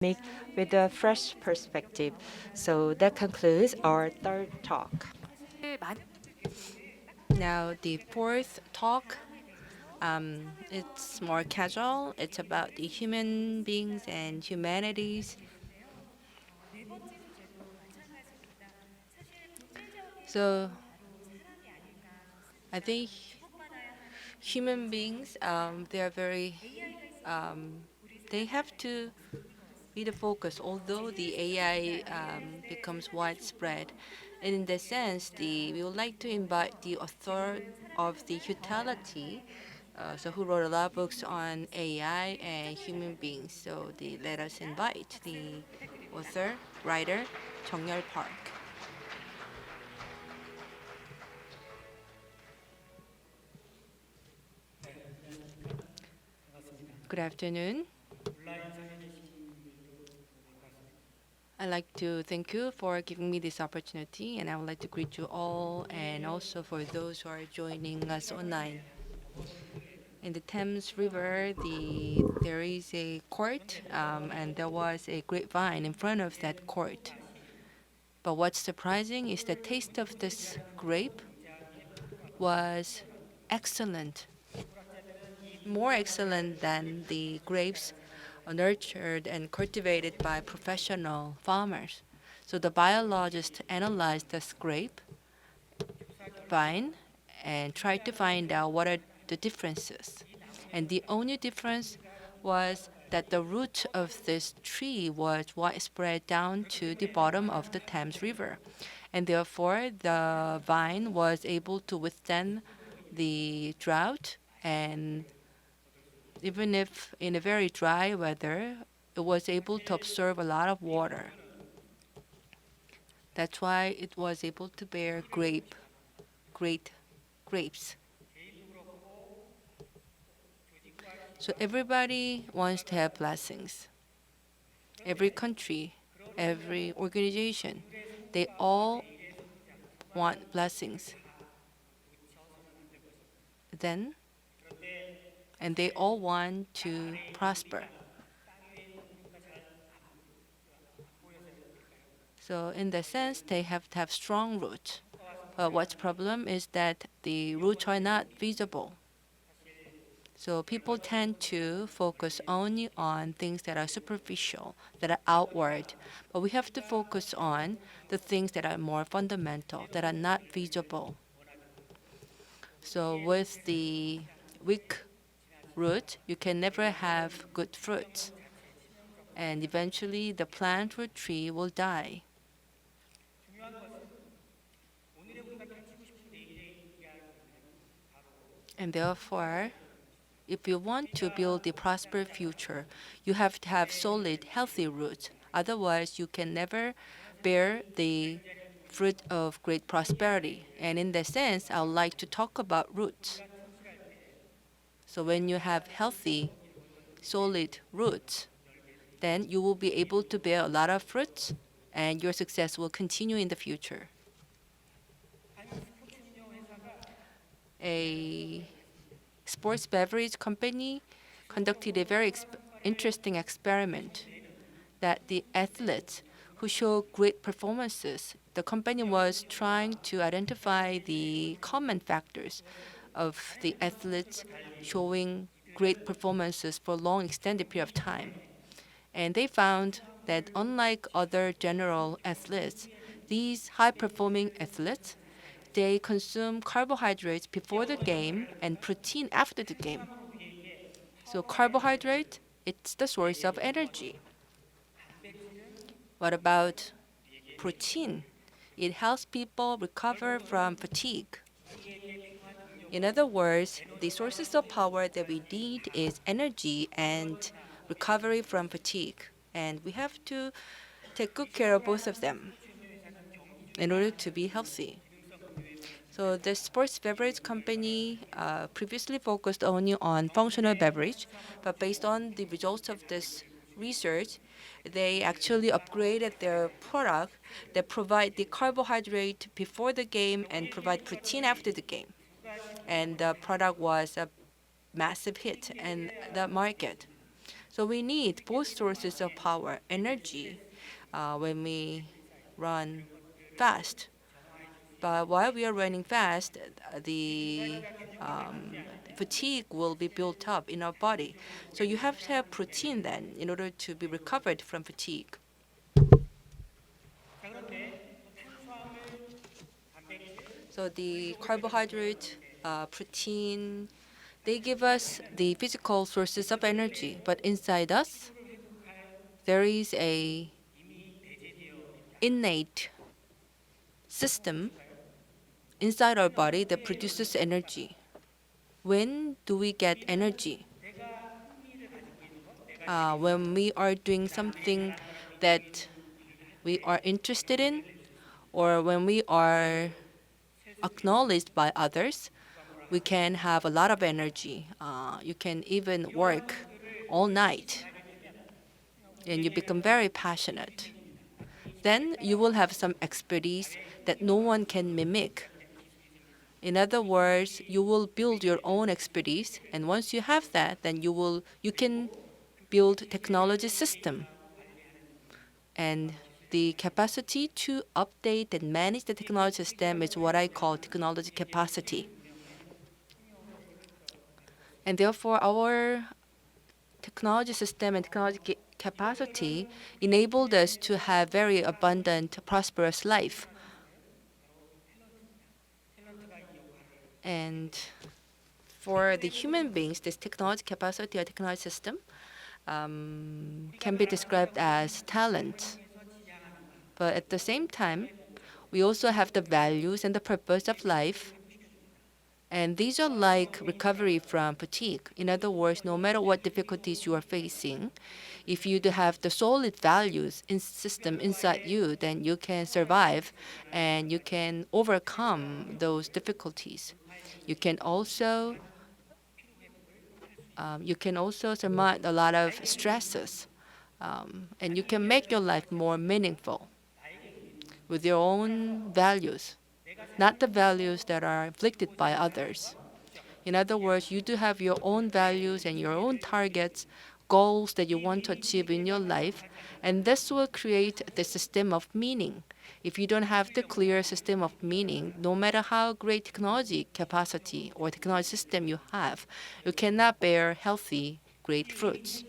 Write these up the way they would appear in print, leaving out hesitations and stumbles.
with a fresh perspective. So that concludes our third talk. Now, the fourth talk, it's more casual. It's about the human beings and humanities. So, I think human beings, they are very, um, they have to be the focus, although the AI becomes widespread. And in that sense, we would like to invite the author of the Utility, so who wrote a lot of books on AI and human beings. So let us invite the author, writer, 정열 Park. Good afternoon. I'd like to thank you for giving me this opportunity, and I would like to greet you all and also for those who are joining us online. In the Thames River, there is a court, and there was a grapevine in front of that court. But what's surprising is the taste of this grape was excellent, more excellent than the grapes nurtured and cultivated by professional farmers. So the biologist analyzed this grape vine and tried to find out what are the differences. And the only difference was that the root of this tree was widespread down to the bottom of the Thames River. And therefore, the vine was able to withstand the drought. And even if in a very dry weather, it was able to absorb a lot of water. That's why it was able to bear great grapes. So everybody wants to have blessings. Every country, every organization, they all want blessings. Then, and they all want to prosper. So in that sense, they have to have strong roots. But what's problem is that the roots are not visible. So people tend to focus only on things that are superficial, that are outward. But we have to focus on the things that are more fundamental, that are not visible. So with the weak root, you can never have good fruits. And eventually the plant or tree will die. And therefore, if you want to build a prosperous future, you have to have solid, healthy roots. Otherwise, you can never bear the fruit of great prosperity. And in that sense, I would like to talk about roots. So when you have healthy, solid roots, then you will be able to bear a lot of fruits and your success will continue in the future. A sports beverage company conducted a very interesting experiment that the athletes who show great performances, the company was trying to identify the common factors of the athletes showing great performances for a long extended period of time. And they found that unlike other general athletes, these high performing athletes, they consume carbohydrates before the game and protein after the game. So carbohydrate, it's the source of energy. What about protein? It helps people recover from fatigue. In other words, the sources of power that we need is energy and recovery from fatigue. And we have to take good care of both of them in order to be healthy. So the sports beverage company previously focused only on functional beverage, but based on the results of this research, they actually upgraded their product that provide the carbohydrate before the game and provide protein after the game. And the product was a massive hit in the market. So we need both sources of power, energy, when we run fast. But while we are running fast, the um, fatigue will be built up in our body. So you have to have protein then in order to be recovered from fatigue. So the carbohydrate, protein, they give us the physical sources of energy. But inside us, there is a innate system inside our body that produces energy. When do we get energy? When we are doing something that we are interested in, or when we are acknowledged by others, we can have a lot of energy. You can even work all night and you become very passionate. Then you will have some expertise that no one can mimic. In other words, you will build your own expertise, and once you have that, then you can build technology system. And the capacity to update and manage the technology system is what I call technology capacity. And therefore, our technology system and technology capacity enabled us to have very abundant, prosperous life. And for the human beings, this technology capacity or technology system can be described as talent. But at the same time, we also have the values and the purpose of life. And these are like recovery from fatigue. In other words, no matter what difficulties you are facing, if you do have the solid values in system inside you, then you can survive and you can overcome those difficulties. You can also surmount a lot of stresses, and you can make your life more meaningful with your own values, not the values that are inflicted by others. In other words, you do have your own values and your own targets, goals that you want to achieve in your life, and this will create the system of meaning. If you don't have the clear system of meaning, no matter how great technology capacity or technology system you have, you cannot bear healthy, great fruits.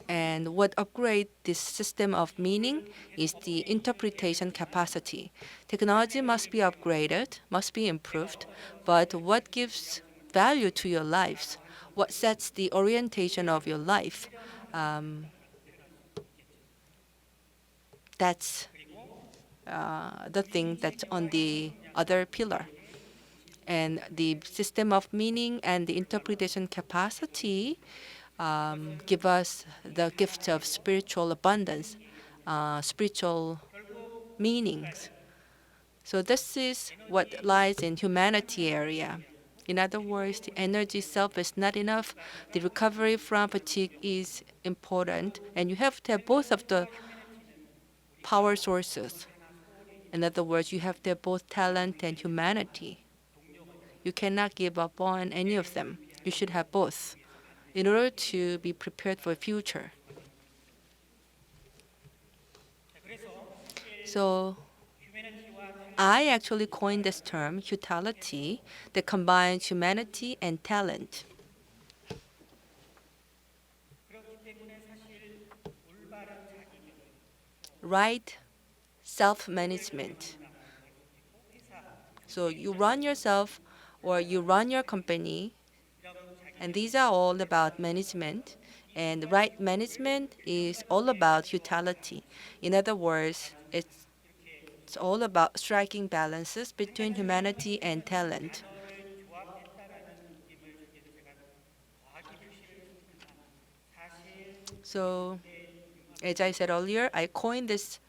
And what upgrade this system of meaning is the interpretation capacity. Technology must be upgraded, must be improved, but what gives value to your lives? What sets the orientation of your life? Um, that's the thing that's on the other pillar. And the system of meaning and the interpretation capacity give us the gift of spiritual abundance, spiritual meanings. So this is what lies in humanity area. In other words, the energy itself is not enough. The recovery from fatigue is important, and you have to have both of the power sources. In other words, you have to have both talent and humanity. You cannot give up on any of them. You should have both in order to be prepared for the future. So I actually coined this term, utility, that combines humanity and talent. Right self-management. So you run yourself or you run your company, and these are all about management. And right management is all about utility. In other words, it's all about striking balances between humanity and talent. So, as I said earlier, I coined this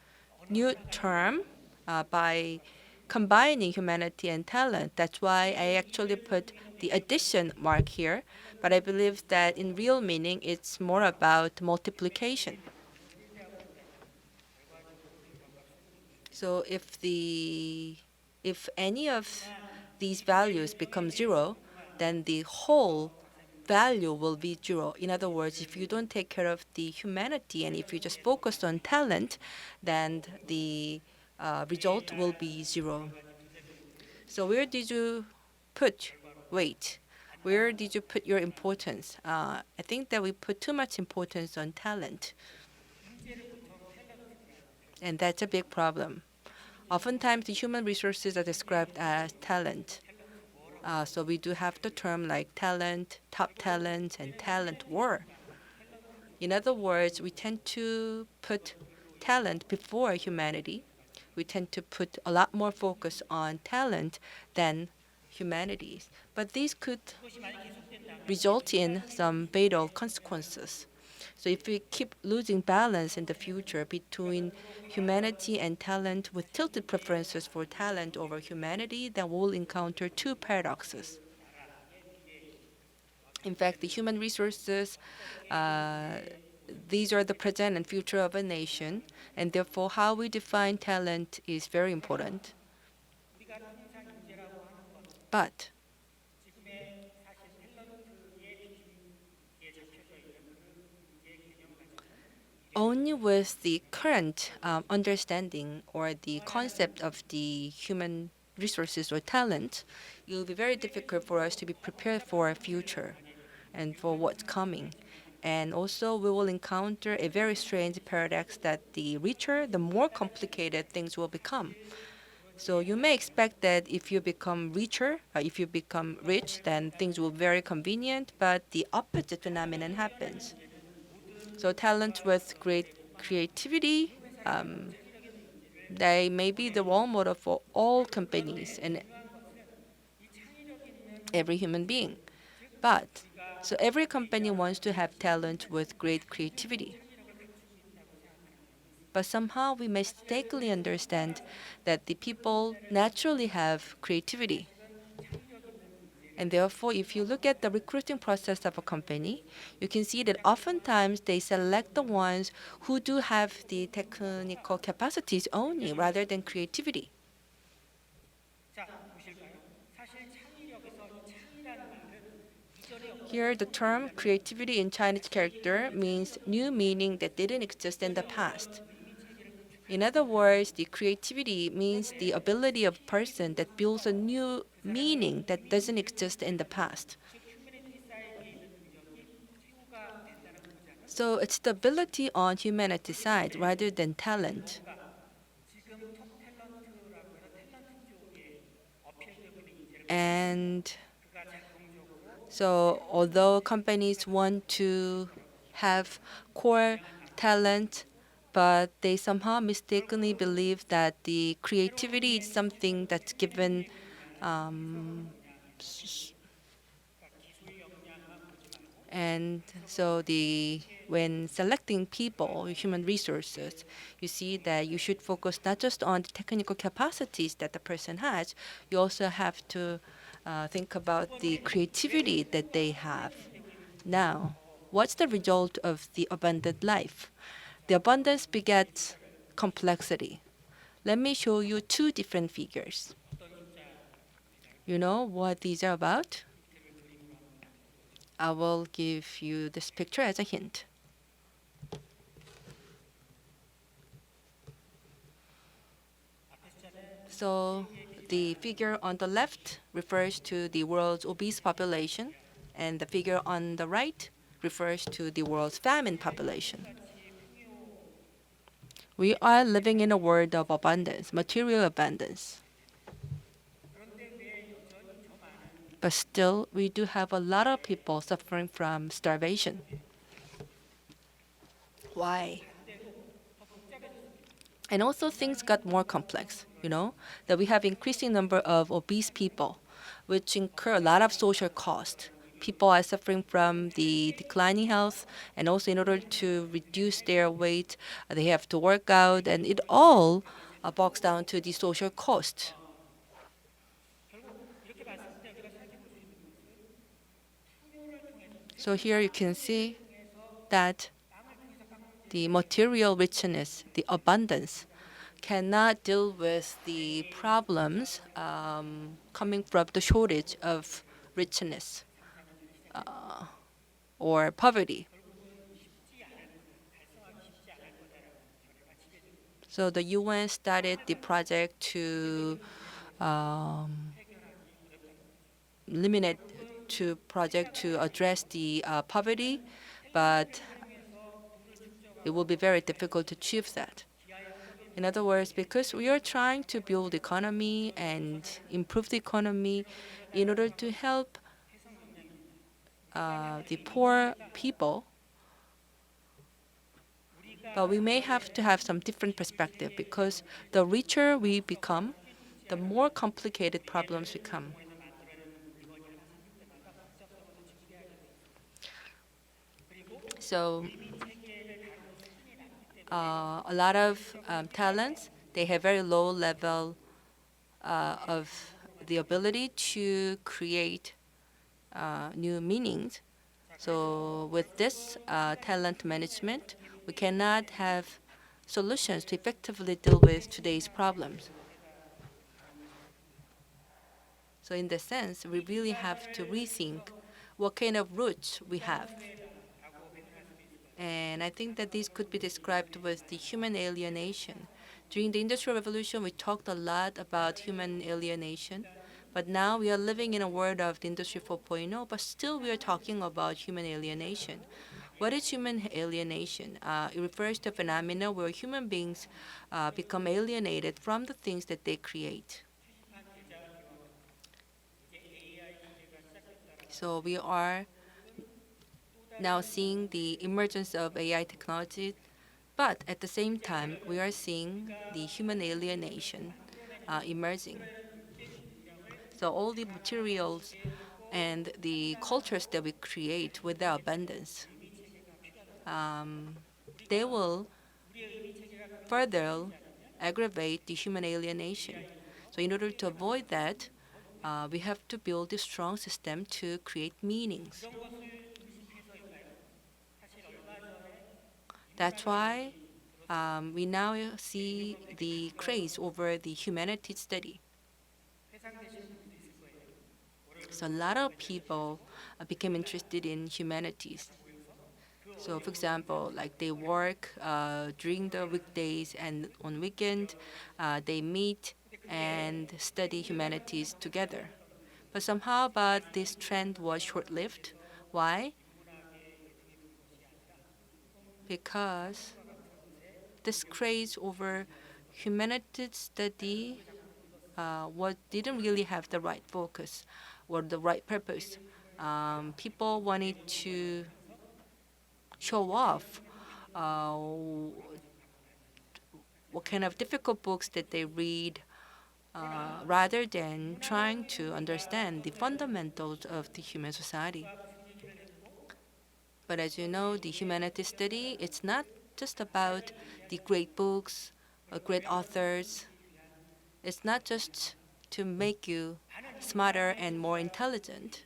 new term by combining humanity and talent. That's why I actually put the addition mark here. But I believe that in real meaning, it's more about multiplication. So if any of these values become zero, then the whole value will be zero. In other words, if you don't take care of the humanity and if you just focus on talent, then the result will be zero. So where did you put weight? Where did you put your importance? I think that we put too much importance on talent, and that's a big problem. Oftentimes, the human resources are described as talent. So we do have the term like talent, top talent, and talent war. In other words, we tend to put talent before humanity. We tend to put a lot more focus on talent than humanities. But these could result in some fatal consequences. So if we keep losing balance in the future between humanity and talent with tilted preferences for talent over humanity, then we'll encounter two paradoxes. In fact, the human resources, these are the present and future of a nation, and therefore how we define talent is very important. But only with the current understanding or the concept of the human resources or talent, it will be very difficult for us to be prepared for our future and for what's coming. And also, we will encounter a very strange paradox that the richer, the more complicated things will become. So you may expect that if you become richer, if you become rich, then things will be very convenient, but the opposite phenomenon happens. So talent with great creativity, um, they may be the role model for all companies and every human being. But so every company wants to have talent with great creativity. But somehow we mistakenly understand that the people naturally have creativity. And therefore, if you look at the recruiting process of a company, you can see that oftentimes they select the ones who do have the technical capacities only rather than creativity. Here, the term creativity in Chinese character means new meaning that didn't exist in the past. In other words, the creativity means the ability of a person that builds a new meaning that doesn't exist in the past. So it's the ability on humanity side rather than talent. And so although companies want to have core talent, but they somehow mistakenly believe that the creativity is something that's given and so the when selecting people, human resources, you see that you should focus not just on the technical capacities that the person has, you also have to think about the creativity that they have. Now, what's the result of the abundant life? The abundance begets complexity. Let me show you two different figures. You know what these are about? I will give you this picture as a hint. So the figure on the left refers to the world's obese population, and the figure on the right refers to the world's famine population. We are living in a world of abundance, material abundance. But still, we do have a lot of people suffering from starvation. Why? And also things got more complex, that we have increasing number of obese people, which incur a lot of social cost. People are suffering from the declining health, and also in order to reduce their weight, they have to work out, and it all boils down to the social cost. So here you can see that the material richness, the abundance, cannot deal with the problems coming from the shortage of richness, or poverty. So the UN started the project to um, eliminate to project to address the poverty, but it will be very difficult to achieve that. In other words, because we are trying to build economy and improve the economy in order to help the poor people, but we may have to have some different perspective because the richer we become, the more complicated problems become. So a lot of talents, they have very low level of the ability to create new meanings. So with this talent management, we cannot have solutions to effectively deal with today's problems. So in that sense, we really have to rethink what kind of roots we have. And I think that this could be described with the human alienation. During the Industrial Revolution, we talked a lot about human alienation, but now we are living in a world of the Industry 4.0, but still we are talking about human alienation. What is human alienation? It refers to a phenomena where human beings become alienated from the things that they create. So we are now seeing the emergence of AI technology, but at the same time, we are seeing the human alienation emerging. So all the materials and the cultures that we create with their abundance, um, they will further aggravate the human alienation. So in order to avoid that, we have to build a strong system to create meanings. That's why we now see the craze over the humanities study. So a lot of people became interested in humanities. So, for example, like they work during the weekdays and on weekend, they meet and study humanities together. But somehow, but this trend was short-lived. Why? Because this craze over humanities study didn't really have the right focus or the right purpose. People wanted to show off uh, what kind of difficult books that they read rather than trying to understand the fundamentals of the human society. But as you know, the humanities study, it's not just about the great books or great authors. It's not just to make you smarter and more intelligent.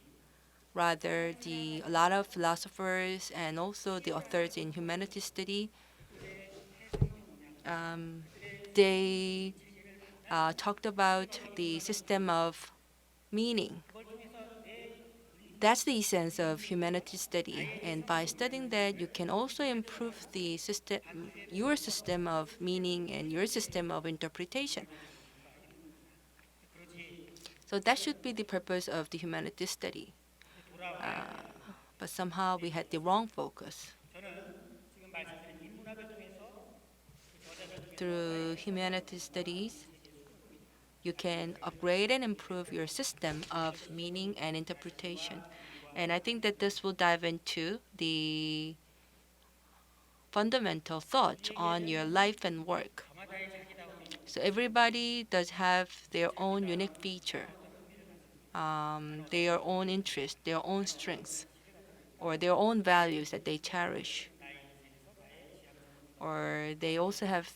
Rather, a lot of philosophers and also the authors in humanities study, um, they talked about the system of meaning. That's the essence of humanities study, and by studying that, you can also improve the system, your system of meaning and your system of interpretation. So that should be the purpose of the humanities study. But somehow we had the wrong focus. Through humanities studies, you can upgrade and improve your system of meaning and interpretation. And I think that this will dive into the fundamental thought on your life and work. So everybody does have their own unique feature, their own interest, their own strengths, or their own values that they cherish, or they also have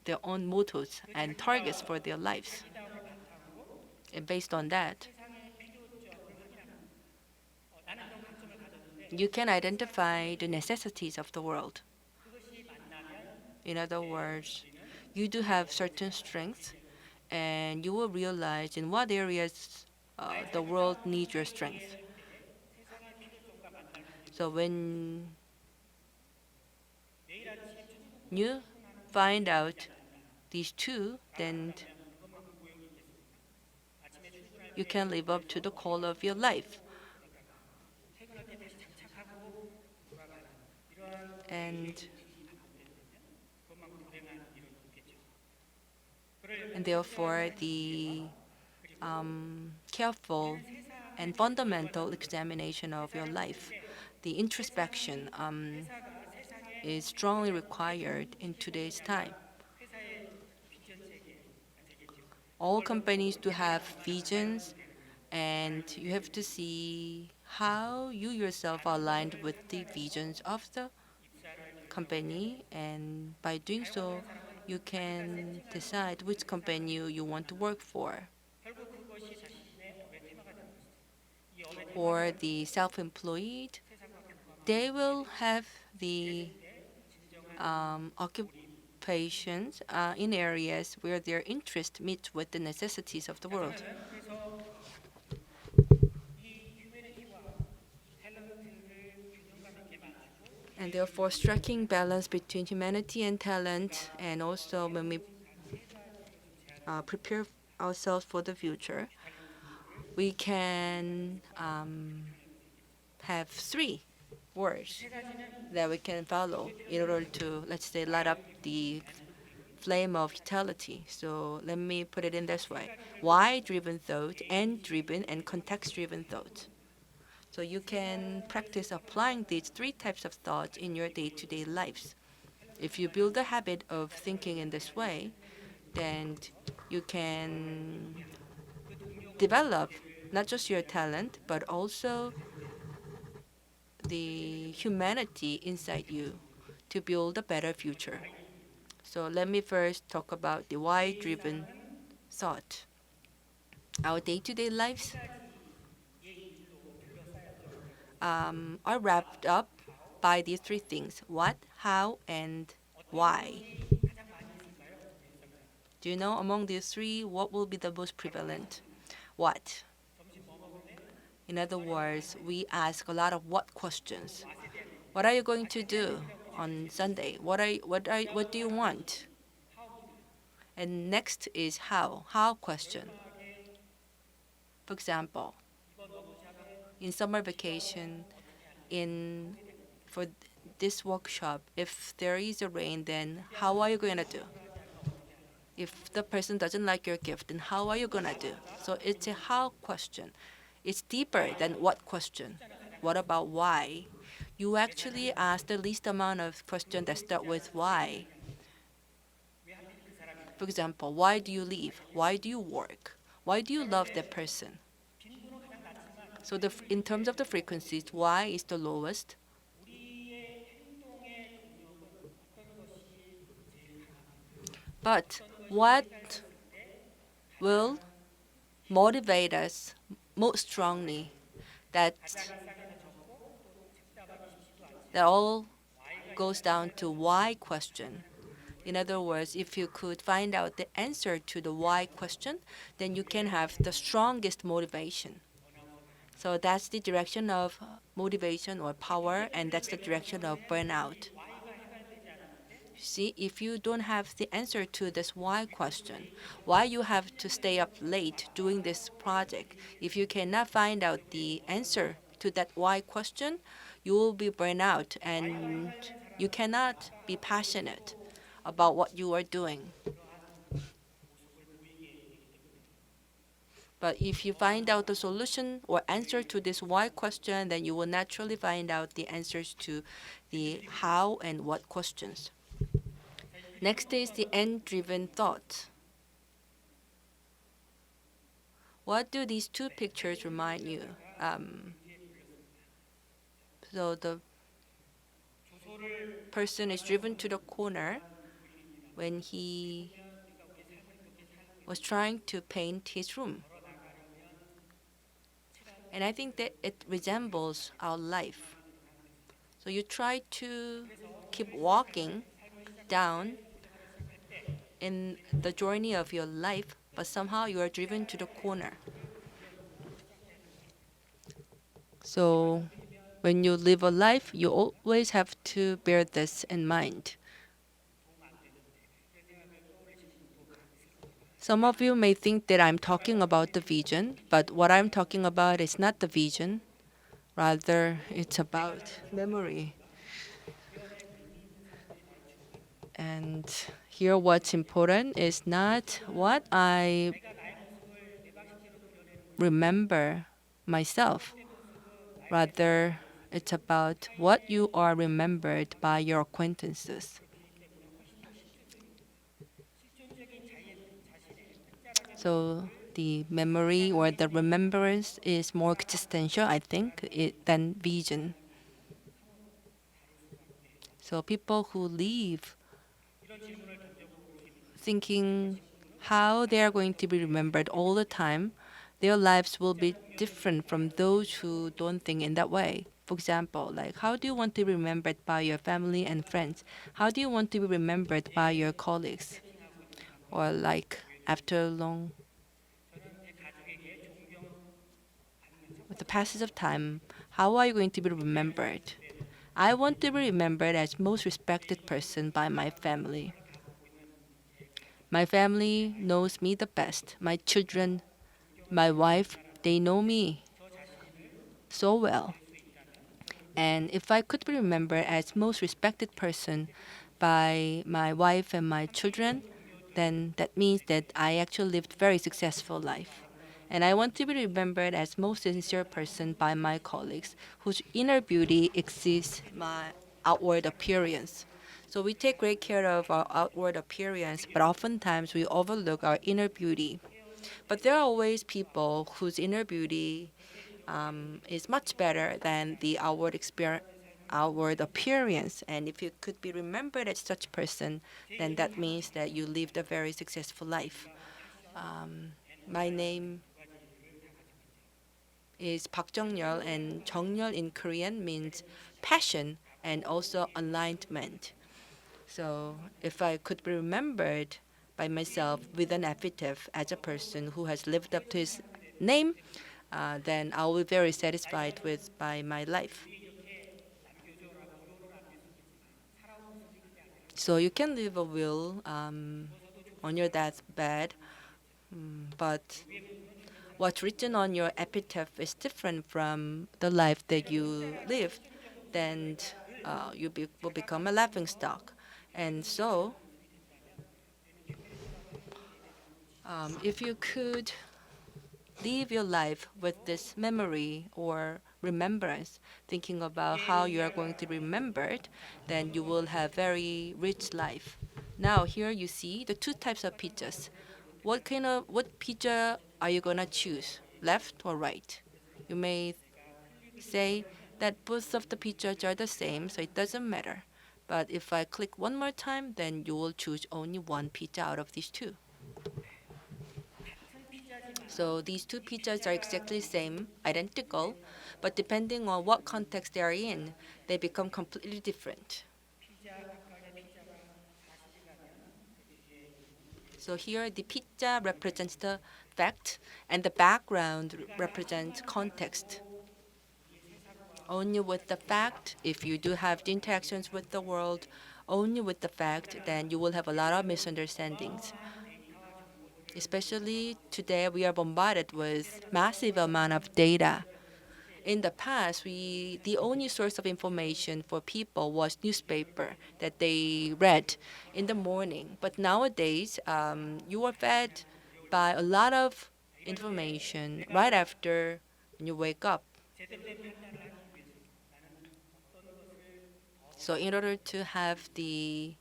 their own mottos and targets for their lives. And based on that, you can identify the necessities of the world. In other words, you do have certain strengths, and you will realize in what areas the world needs your strength. So when you find out these two, then you can live up to the call of your life. And therefore, the careful and fundamental examination of your life, the introspection, is strongly required in today's time. All companies do have visions, and you have to see how you yourself are aligned with the visions of the company, and by doing so, you can decide which company you want to work for. Or the self-employed, they will have the occupations in areas where their interest meets with the necessities of the world. And therefore, striking balance between humanity and talent, and also when we prepare ourselves for the future, we can have three words that we can follow in order to, let's say, light up the flame of utility. So let me put it in this way: why-driven thought, end-driven, and context-driven thought. So you can practice applying these three types of thoughts in your day-to-day lives. If you build a habit of thinking in this way, then you can develop not just your talent, but also the humanity inside you to build a better future. So let me first talk about the why-driven thought. Our day-to-day lives are wrapped up by these three things: what, how, and why. Do you know among these three what will be the most prevalent? What? In other words, we ask a lot of what questions. What are you going to do on Sunday? What do you want? And next is how. How question. For example, in summer vacation, in for this workshop, if there is a rain, then how are you going to do? If the person doesn't like your gift, then how are you going to do? So it's a how question. It's deeper than what question. What about why? You actually ask the least amount of questions that start with why. For example, why do you live? Why do you work? Why do you love that person? So in terms of the frequencies, why is the lowest? But what will motivate us most strongly? That that all goes down to why question. In other words, if you could find out the answer to the why question, then you can have the strongest motivation. So that's the direction of motivation or power, and that's the direction of burnout. See, if you don't have the answer to this why question, why you have to stay up late doing this project, if you cannot find out the answer to that why question, you will be burned out and you cannot be passionate about what you are doing. But if you find out the solution or answer to this why question, then you will naturally find out the answers to the how and what questions. Next is the end-driven thought. What do these two pictures remind you? So the person is driven to the corner when he was trying to paint his room. And I think that it resembles our life. So you try to keep walking down in the journey of your life, but somehow you are driven to the corner. So When you live a life, you always have to bear this in mind. Some of you may think that I'm talking about the vision, but what I'm talking about is not the vision. Rather, it's about memory. And here, what's important is not what I remember myself. Rather, it's about what you are remembered by your acquaintances. So the memory or the remembrance is more existential, I think, than vision. So people who leave thinking how they are going to be remembered all the time, their lives will be different from those who don't think in that way. For example, like how do you want to be remembered by your family and friends? How do you want to be remembered by your colleagues? Or like after long with the passage of time, how are you going to be remembered? I want to be remembered as most respected person by my family. My family knows me the best. My children, my wife, they know me so well. And if I could be remembered as most respected person by my wife and my children, then that means that I actually lived very successful life. And I want to be remembered as most sincere person by my colleagues whose inner beauty exceeds my outward appearance. So we take great care of our outward appearance, but oftentimes we overlook our inner beauty. But there are always people whose inner beauty is much better than the outward appearance. And if you could be remembered as such person, then that means that you lived a very successful life. My name is Park Jong-yeol, and Jong-yeol in Korean means passion and also alignment. So if I could be remembered by myself with an epitaph as a person who has lived up to his name, then I will be very satisfied with by my life. So you can leave a will on your deathbed, but what's written on your epitaph is different from the life that you lived. Then will become a laughing stock. And so, if you could live your life with this memory or remembrance, thinking about how you are going to be remembered, then you will have very rich life. Now here you see the two types of pizzas. What pizza are you gonna choose, left or right? You may say that both of the pizzas are the same, so it doesn't matter. But if I click one more time, then you will choose only one pizza out of these two. So these two pizzas are exactly the same, identical, but depending on what context they are in, they become completely different. So here the pizza represents the fact and the background represents context. Only with the fact, if you do have the interactions with the world, only with the fact, then you will have a lot of misunderstandings. Especially today, we are bombarded with massive amount of data. In the past, the only source of information for people was newspaper that they read in the morning. But nowadays, you are fed by a lot of information right after you wake up. So in order to have the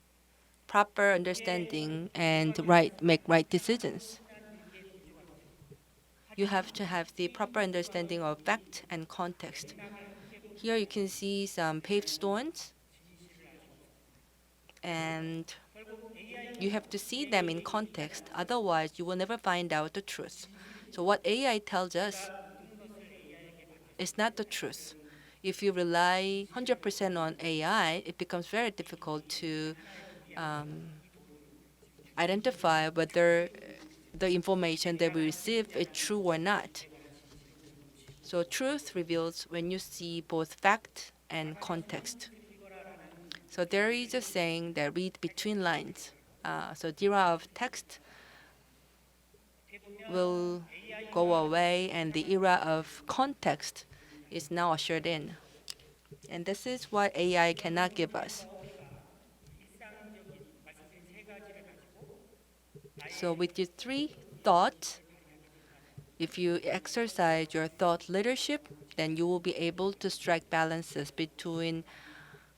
proper understanding and make right decisions, you have to have the proper understanding of fact and context. Here you can see some paved stones, and you have to see them in context. Otherwise, you will never find out the truth. So what AI tells us is not the truth. If you rely 100% on AI, it becomes very difficult to um, identify whether the information that we receive is true or not. So truth reveals when you see both fact and context. So there is a saying that read between lines. So the era of text will go away and the era of context is now ushered in. And this is what AI cannot give us. So with your three thoughts, if you exercise your thought leadership, then you will be able to strike balances between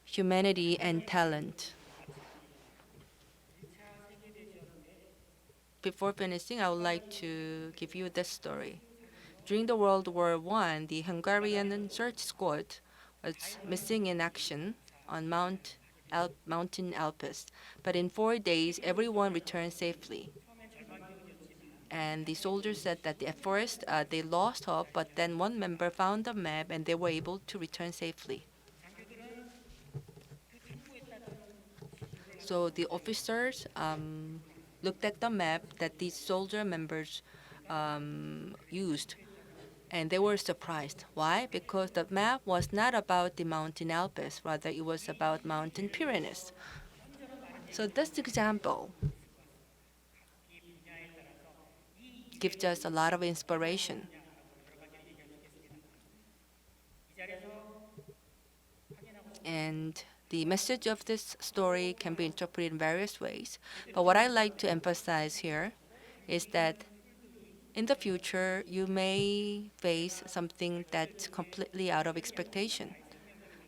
humanity and talent. Before finishing, I would like to give you this story. During the World War I, the Hungarian search squad was missing in action on Mountain Alpes, but in 4 days, everyone returned safely. And the soldiers said that at first they lost hope, but then one member found the map and they were able to return safely. So the officers looked at the map that these soldier members used, and they were surprised. Why? Because the map was not about the mountain Alpes, rather it was about mountain Pyrenees. So this example gives us a lot of inspiration. And the message of this story can be interpreted in various ways. But what I like to emphasize here is that in the future, you may face something that's completely out of expectation.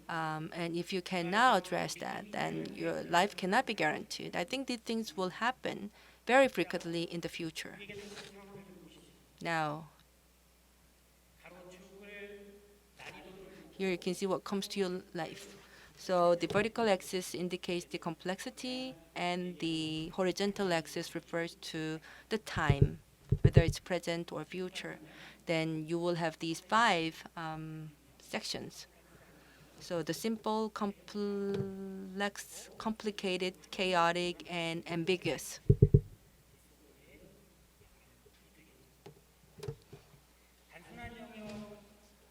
And if you cannot address that, then your life cannot be guaranteed. I think these things will happen very frequently in the future. Now, here you can see what comes to your life. So the vertical axis indicates the complexity, and the horizontal axis refers to the time, whether it's present or future. Then you will have these five sections. So the simple, complex, complicated, chaotic, and ambiguous.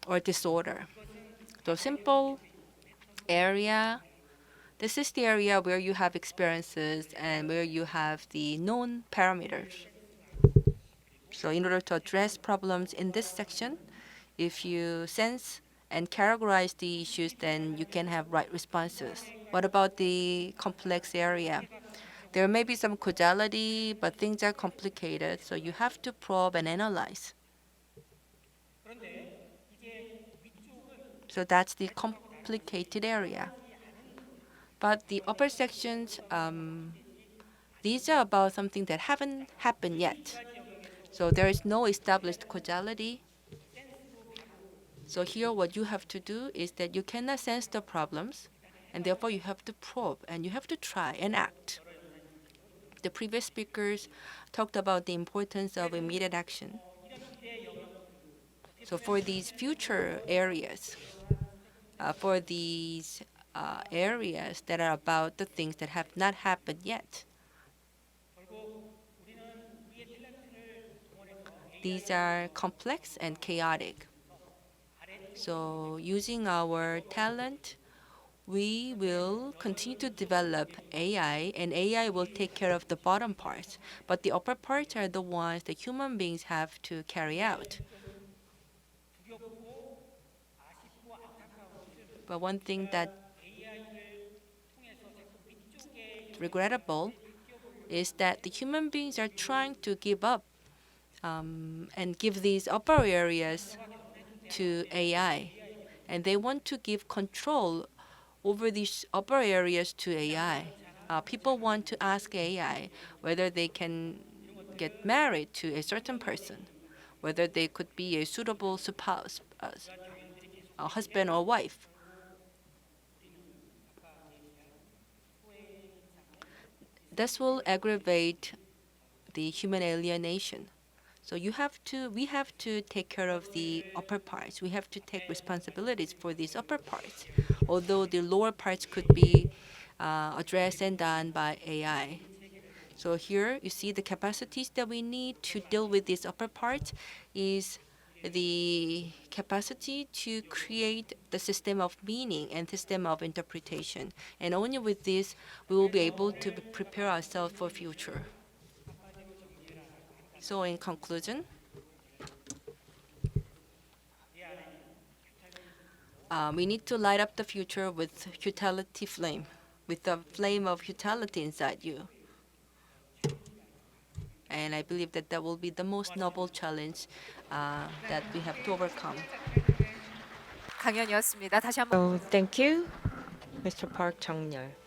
Or disorder. So simple area. This is the area where you have experiences and where you have the known parameters. So in order to address problems in this section, if you sense and categorize the issues, then you can have right responses. What about the complex area? There may be some causality, but things are complicated, so you have to probe and analyze. So that's the complicated area. But the upper sections, these are about something that haven't happened yet. So there is no established causality. So here what you have to do is that you cannot sense the problems, and therefore you have to probe and you have to try and act. The previous speakers talked about the importance of immediate action. So for these future areas, for these areas that are about the things that have not happened yet, these are complex and chaotic. So using our talent, we will continue to develop AI, and AI will take care of the bottom parts. But the upper parts are the ones that human beings have to carry out. But one thing that's regrettable is that the human beings are trying to give up and give these upper areas to AI. And they want to give control over these upper areas to AI. People want to ask AI whether they can get married to a certain person, whether they could be a suitable spouse, a husband or wife. This will aggravate the human alienation. So we have to take care of the upper parts. We have to take responsibilities for these upper parts, although the lower parts could be addressed and done by AI. So here you see the capacities that we need to deal with these upper parts is the capacity to create the system of meaning and system of interpretation. And only with this, we will be able to prepare ourselves for future. So in conclusion, we need to light up the future with utility flame, with the flame of utility inside you. And I believe that that will be the most noble challenge that we have to overcome. 강연이었습니다. 다시 한번 So thank you, Mr. Park Chang-yeol.